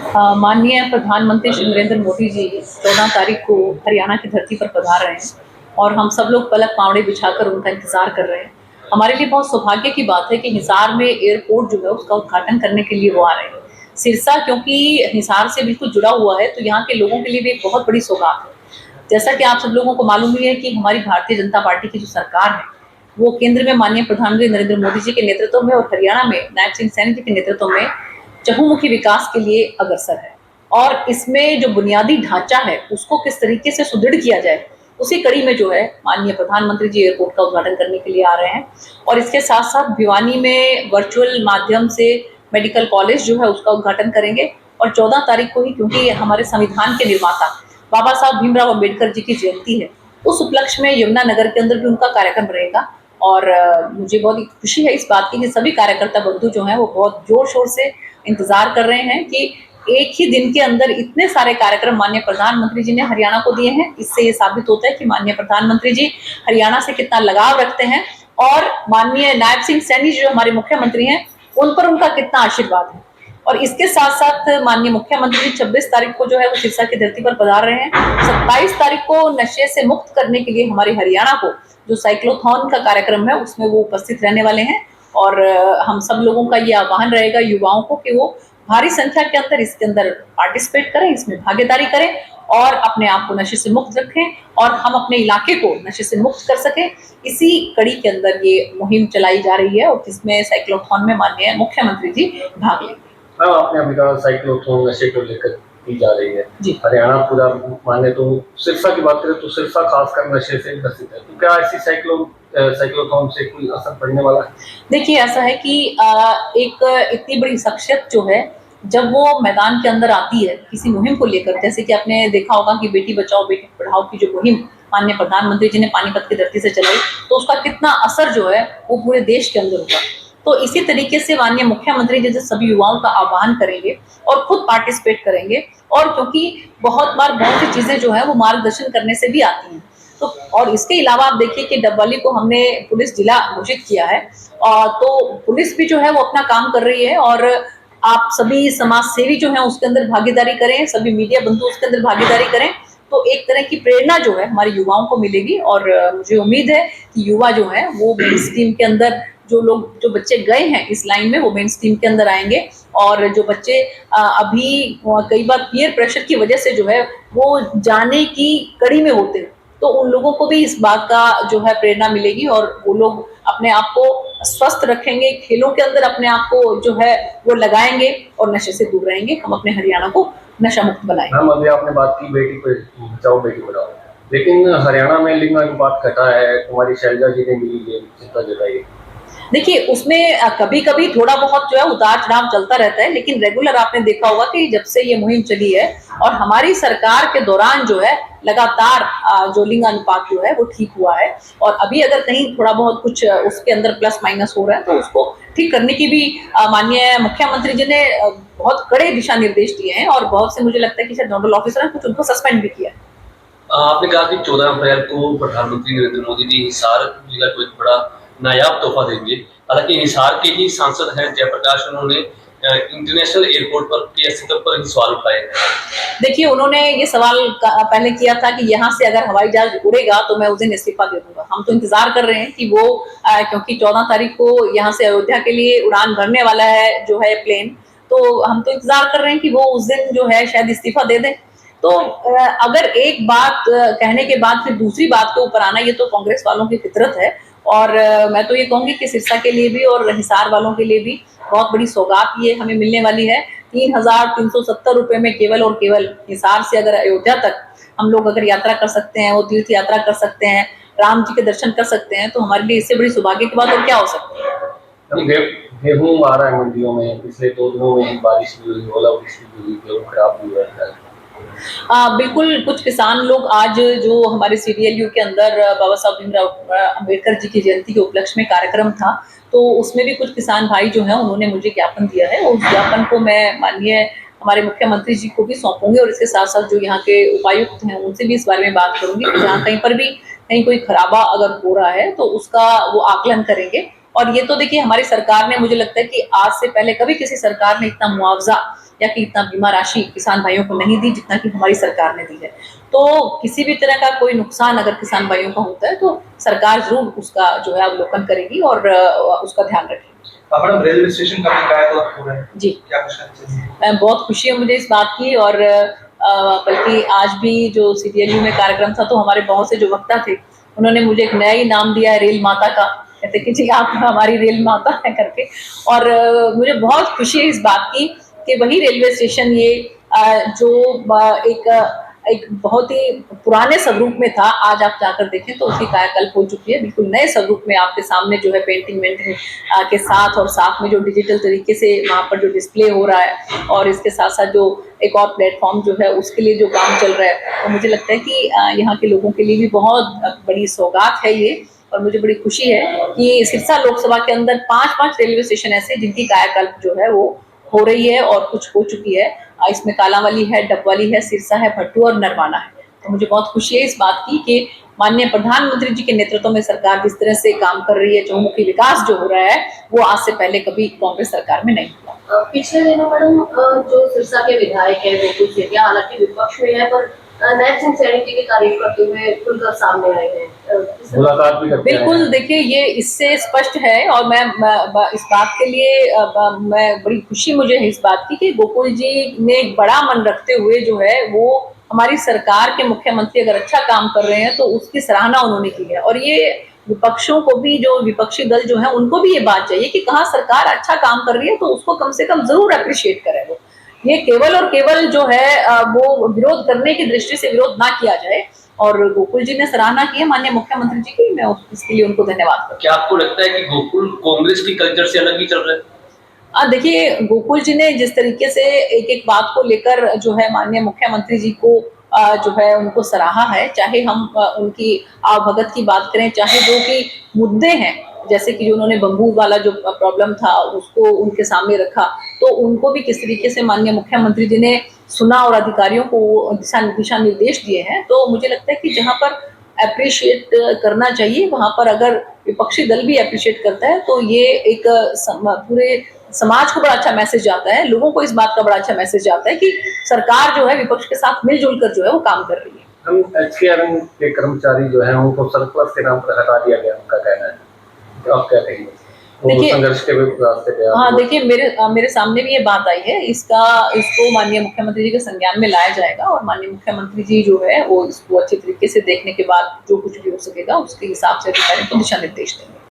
माननीय प्रधानमंत्री श्री नरेंद्र मोदी जी 14 तारीख को हरियाणा की धरती पर पधार रहे हैं और हम सब लोग पलक पावड़े बिछाकर उनका इंतजार कर रहे हैं। हमारे लिए बहुत सौभाग्य की बात है कि हिसार में एयरपोर्ट जो है उसका उद्घाटन करने के लिए वो आ रहे हैं। सिरसा क्योंकि हिसार से बिल्कुल जुड़ा हुआ है, तो यहाँ के लोगों के लिए भी एक बहुत बड़ी सौगात है। जैसा कि आप सब लोगों को मालूम ही है कि हमारी भारतीय जनता पार्टी की जो सरकार है वो केंद्र में माननीय प्रधानमंत्री नरेंद्र मोदी जी के नेतृत्व में और हरियाणा में नायब सिंह सैनी जी के नेतृत्व में चहुमुखी विकास के लिए अग्रसर है। और इसमें जो बुनियादी ढांचा है उसको किस तरीके से सुदृढ़ किया जाए, उसी कड़ी में जो है माननीय प्रधानमंत्री जी एयरपोर्ट का उद्घाटन करने के लिए आ रहे हैं। और इसके साथ साथ भिवानी में वर्चुअल माध्यम से मेडिकल कॉलेज जो है उसका उद्घाटन करेंगे। और 14 तारीख को ही, क्योंकि हमारे संविधान के निर्माता बाबा साहब भीमराव अम्बेडकर जी की जयंती है, उस उपलक्ष्य में यमुनानगर के अंदर भी उनका कार्यक्रम रहेगा। और मुझे बहुत खुशी है इस बात की कि सभी कार्यकर्ता बंधु जो हैं वो बहुत जोर शोर से इंतजार कर रहे हैं कि एक ही दिन के अंदर इतने सारे कार्यक्रम माननीय प्रधानमंत्री जी ने हरियाणा को दिए हैं। इससे ये साबित होता है कि माननीय प्रधानमंत्री जी हरियाणा से कितना लगाव रखते हैं और माननीय नायब सिंह सैनी जो हमारे मुख्यमंत्री हैं उन पर उनका कितना आशीर्वाद है। और इसके साथ साथ माननीय मुख्यमंत्री जी 26 तारीख को जो है वो सिरसा की धरती पर पधार रहे हैं। 27 तारीख को नशे से मुक्त करने के लिए हमारे हरियाणा को जो साइक्लोथॉन का कार्यक्रम है उसमें वो उपस्थित रहने वाले हैं। और हम सब लोगों का ये आह्वान रहेगा युवाओं को कि वो भारी संख्या के अंदर इसके अंदर पार्टिसिपेट करें, इसमें भागीदारी करें और अपने आप को नशे से मुक्त रखें और हम अपने इलाके को नशे से मुक्त कर सकें। इसी कड़ी के अंदर ये मुहिम चलाई जा रही है और जिसमें साइक्लोथॉन में माननीय मुख्यमंत्री जी भाग लेंगे। आपने अभी कहा साइक्लोथॉन नशे को लेकर की जा रही है हरियाणा पूरा माने तो सिरसा की बात करें तो सिरसा खासकर नशे से ग्रसित है, तो क्या ऐसी साइक्लोथॉन से कोई असर पड़ने वाला है? देखिए ऐसा है कि एक इतनी बड़ी शख्सियत जो है जब वो मैदान के अंदर आती है किसी मुहिम को लेकर, जैसे कि आपने देखा होगा कि बेटी बचाओ बेटी पढ़ाओ की जो मुहिम माननीय प्रधानमंत्री जी ने पानीपत की धरती से चलाई, तो उसका कितना असर जो है वो पूरे देश के अंदर हुआ। तो इसी तरीके से माननीय मुख्यमंत्री जैसे सभी युवाओं का आह्वान करेंगे और खुद पार्टिसिपेट करेंगे। और क्योंकि बहुत बार बहुत सी चीजें जो है वो मार्गदर्शन करने से भी आती हैं, तो और इसके अलावा आप देखिए कि डबवाली को हमने पुलिस जिला घोषित किया है। तो पुलिस भी जो है वो अपना काम कर रही है और आप सभी समाज सेवी जो है उसके अंदर भागीदारी करें, सभी मीडिया बंधु उसके अंदर भागीदारी करें, तो एक तरह की प्रेरणा जो है हमारे युवाओं को मिलेगी। और मुझे उम्मीद है कि युवा जो है वो मेन स्ट्रीम के अंदर जो बच्चे गए हैं इस लाइन में वो मेन स्ट्रीम के अंदर आएंगे। और जो बच्चे अभी कई बार पीयर प्रेशर की वजह से जो है वो जाने की कड़ी में होते हैं, तो उन लोगों को भी इस बात का जो है प्रेरणा मिलेगी और वो लोग अपने आप को स्वस्थ रखेंगे, खेलों के अंदर अपने आप को जो है वो लगाएंगे और नशे से दूर रहेंगे। हम अपने हरियाणा को नशा मुक्त बनाएंगे। हम अभी आपने बात की बेटी बचाओ बेटी पढ़ाओ, लेकिन हरियाणा में लिंग अनुपात घटा है, कुमारी शैलजा जी ने भी ये चिंता जताई। देखिए उसमें कभी कभी थोड़ा बहुत जो है उतार चढ़ाव चलता रहता है, लेकिन रेगुलर आपने देखा होगा कि जब से ये मुहिम चली है और हमारी सरकार के दौरान जो है लगातार जो लिंग अनुपात जो है वो ठीक हुआ है। और अभी अगर कहीं थोड़ा बहुत कुछ उसके अंदर प्लस माइनस हो रहा है तो उसको ठीक करने की भी माननीय मुख्यमंत्री जी ने बहुत कड़े दिशा निर्देश दिए हैं और बहुत से मुझे लगता है कि शायद नोडल ऑफिसर हैं कुछ उनको सस्पेंड भी किया है। आपने कहा कि 14 अप्रैल को प्रधानमंत्री नरेंद्र मोदी जी हिसार जिला को एक बड़ा नायाब तोहफा देंगे। हालांकि हिसार के ही सांसद हैं जयप्रकाश, उन्होंने इंटरनेशनल एयरपोर्ट पर के अस्तित्व पर ही सवाल उठाए हैं। देखिए उन्होंने ये सवाल पहले किया था कि यहाँ से अगर हवाई जहाज उड़ेगा तो मैं उस दिन इस्तीफा दे दूंगा। हम तो इंतजार कर रहे हैं कि वो क्योंकि 14 तारीख को यहाँ से अयोध्या के लिए उड़ान भरने वाला है जो है प्लेन, तो हम तो इंतजार कर रहे हैं कि वो उस दिन जो है शायद इस्तीफा दे दें। तो अगर एक बात कहने के बाद फिर दूसरी बात के ऊपर आना, ये तो कांग्रेस वालों की फितरत है। और मैं तो ये कहूंगी कि सिरसा के लिए भी और हिसार वालों के लिए भी बहुत बड़ी सौगात ये हमें मिलने वाली है। 3,370 रुपए में केवल और केवल हिसार से अगर अयोध्या तक हम लोग अगर यात्रा कर सकते हैं, वो तीर्थ यात्रा कर सकते हैं, राम जी के दर्शन कर सकते हैं, तो हमारे लिए इससे बड़ी सौभाग्य की बात और क्या हो सकती है। गेहूं आ रहा है मंडियों में, पिछले 2 दिनों में बारिश भी हुई, ओलावृष्टि भी हुई, गेहूं खराब भी हुआ है। बिल्कुल, कुछ किसान लोग आज जो हमारे सीडीएलयू के अंदर बाबा साहब भीमराव अम्बेडकर जी की जयंती के उपलक्ष्य में कार्यक्रम था, तो उसमें भी कुछ किसान भाई जो हैं उन्होंने मुझे ज्ञापन दिया है। उस ज्ञापन को मैं माननीय हमारे मुख्यमंत्री जी को भी सौंपूंगी और इसके साथ साथ जो यहाँ के उपायुक्त हैं उनसे भी इस बारे में बात करूंगी कि जहाँ कहीं पर भी कहीं कोई खराबा अगर हो रहा है तो उसका वो आकलन करेंगे और ये तो देखिए हमारी सरकार ने, मुझे लगता है कि आज से पहले कभी किसी सरकार ने इतना मुआवजा या कि इतना बीमा राशि किसान भाइयों को नहीं दी जितना कि हमारी सरकार ने दी है। तो किसी भी तरह का कोई नुकसान अगर किसान भाइयों का होता है तो सरकार जरूर उसका जो है अवलोकन करेगी और उसका ध्यान रखेगी। मैडम, रेलवे स्टेशन का भी कायाकल्प हो रहा है जी, क्या कुछ कहना चाहिए? मैं बहुत खुशी है मुझे इस बात की, और बल्कि आज भी जो CTLU में कार्यक्रम था तो हमारे बहुत से जो वक्ता थे उन्होंने मुझे एक नया ही नाम दिया है, रेल माता का। कहते कि जी आप हमारी रेल माता है करके। और मुझे बहुत खुशी है इस बात की कि वही रेलवे स्टेशन ये जो एक बहुत ही पुराने स्वरूप में था, आज आप जाकर देखें तो उसकी कायाकल्प हो चुकी है, बिल्कुल नए स्वरूप में आपके सामने जो है पेंटिंग वेंटिंग के साथ, और साथ में जो डिजिटल तरीके से वहाँ पर जो डिस्प्ले हो रहा है, और इसके साथ साथ जो एक और प्लेटफॉर्म जो है उसके लिए जो काम चल रहा है, तो मुझे लगता है कि यहाँ के लोगों के लिए भी बहुत बड़ी सौगात है ये। और मुझे बड़ी खुशी है कि सिरसा लोकसभा के अंदर 5 रेलवे स्टेशन ऐसे जिनकी कायाकल्प जो है वो हो रही है और कुछ हो चुकी है। इसमें कालांवाली है, डबवाली है, सिरसा है, भट्टू और नरवाना है। तो मुझे बहुत खुशी है इस बात की कि माननीय प्रधानमंत्री जी के नेतृत्व में सरकार जिस तरह से काम कर रही है, चहुमुखी विकास जो हो रहा है वो आज से पहले कभी कांग्रेस सरकार में नहीं हुआ। पिछले दिनों मैडम जो सिरसा के विधायक है गोकुल सेठिया, हालांकि विपक्ष में है, पर नैब सिंह सैनी जी की तारीफ करते हुए खुलकर सामने आए हैं। मुलाकात भी करते हैं। बिल्कुल, देखिए ये इससे स्पष्ट है, और मैं इस बात के लिए मैं बड़ी खुशी मुझे है इस बात की कि गोकुल जी ने एक बड़ा मन रखते हुए जो है वो हमारी सरकार के मुख्यमंत्री अगर अच्छा काम कर रहे हैं तो उसकी सराहना उन्होंने की है। और ये विपक्षों को भी, जो विपक्षी दल जो है उनको भी ये बात चाहिए कि कहाँ सरकार अच्छा काम कर रही है तो उसको कम से कम जरूर अप्रिशिएट करें। वो ये केवल और केवल जो है वो विरोध करने की दृष्टि से विरोध ना किया जाए। और गोकुल जी ने सराहना की है माननीय मुख्यमंत्री जी की, मैं इसके लिए उनको धन्यवाद करती हूँ। क्या आपको लगता है कि गोकुल कांग्रेस की कल्चर से अलग ही चल रहा है? देखिए गोकुल जी ने जिस तरीके से एक एक बात को लेकर जो है माननीय मुख्यमंत्री जी को जो है उनको सराहा है, चाहे हम उनकी आवभगत की बात करें, चाहे जो कि मुद्दे हैं, जैसे कि जो उन्होंने बम्बू वाला जो प्रॉब्लम था उसको उनके सामने रखा, तो उनको भी किस तरीके से माननीय मुख्यमंत्री जी ने सुना और अधिकारियों को दिशा निर्देश दिए हैं। तो मुझे लगता है कि जहाँ पर अप्रिशिएट करना चाहिए वहाँ पर अगर विपक्षी दल भी अप्रिशिएट करता है तो ये एक पूरे समाज को बड़ा अच्छा मैसेज जाता है, लोगों को इस बात का बड़ा अच्छा मैसेज जाता है कि सरकार जो है विपक्ष के साथ मिलजुल कर जो है वो काम कर रही है। हम HKRM के कर्मचारी जो हैं उनको सरप्लस के नाम पर हटा दिया गया, उनका कहना है, तो आप क्या कहेंगे? देखिए, संघर्ष के रास्ते पे हाँ देखिए मेरे सामने भी ये बात आई है, इसको माननीय मुख्यमंत्री जी के संज्ञान में लाया जाएगा, और माननीय मुख्यमंत्री जी जो है वो इसको अच्छे तरीके से देखने के बाद जो कुछ भी हो सकेगा उसके हिसाब से अधिकारियों को दिशा निर्देश देंगे।